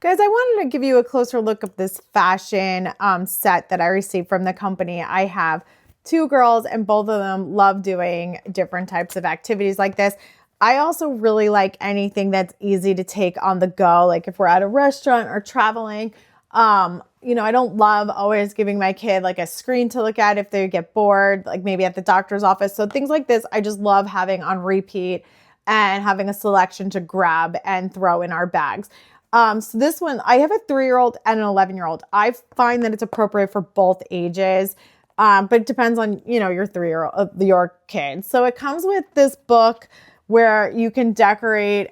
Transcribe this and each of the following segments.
Guys, I wanted to give you a closer look of this fashion set that I received from the company. I have two girls and both of them love doing different types of activities like this. I also really like anything that's easy to take on the go, like if we're at a restaurant or traveling. I don't love always giving my kid like a screen to look at if they get bored, like maybe at the doctor's office. So things like this, I just love having on repeat and having a selection to grab and throw in our bags. So this one, I have a 3-year-old and an 11-year-old. I find that it's appropriate for both ages, but it depends on, your 3-year-old, your kid. So it comes with this book where you can decorate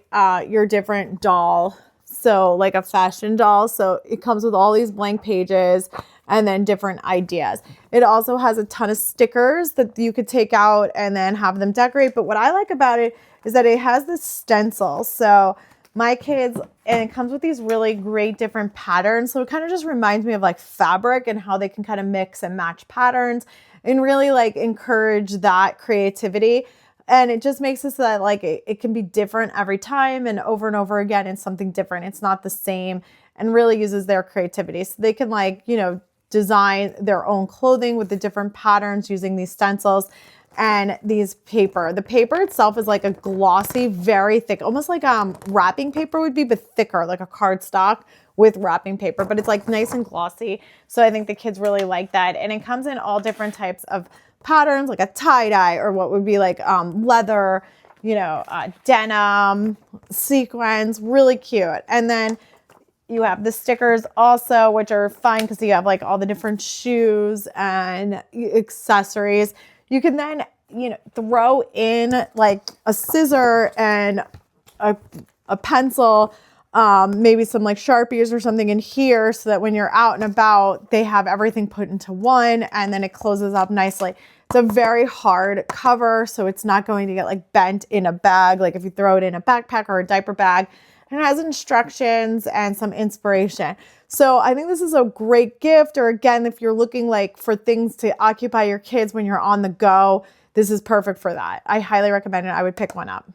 your different doll. So like a fashion doll. So it comes with all these blank pages and then different ideas. It also has a ton of stickers that you could take out and then have them decorate. But what I like about it is that it has this stencil. So my kids, and it comes with these really great different patterns. So it kind of just reminds me of like fabric and how they can kind of mix and match patterns and really like encourage that creativity. And it just makes it so that like it can be different every time and over again. It's something different. It's not the same, and really uses their creativity. So they can design their own clothing with the different patterns using these stencils and these paper. The paper itself is like a glossy, very thick, almost like wrapping paper would be, but thicker, like a cardstock with wrapping paper, but it's like nice and glossy. So I think the kids really like that. And it comes in all different types of patterns, like a tie-dye or what would be like leather, denim, sequins, really cute. And then you have the stickers also, which are fun because you have like all the different shoes and accessories. You can then, throw in like a scissor and a pencil, maybe some like Sharpies or something in here so that when you're out and about, they have everything put into one and then it closes up nicely. It's a very hard cover, so it's not going to get like bent in a bag, like if you throw it in a backpack or a diaper bag. And it has instructions and some inspiration. So I think this is a great gift, or again, if you're looking like for things to occupy your kids when you're on the go, this is perfect for that. I highly recommend it. I would pick one up.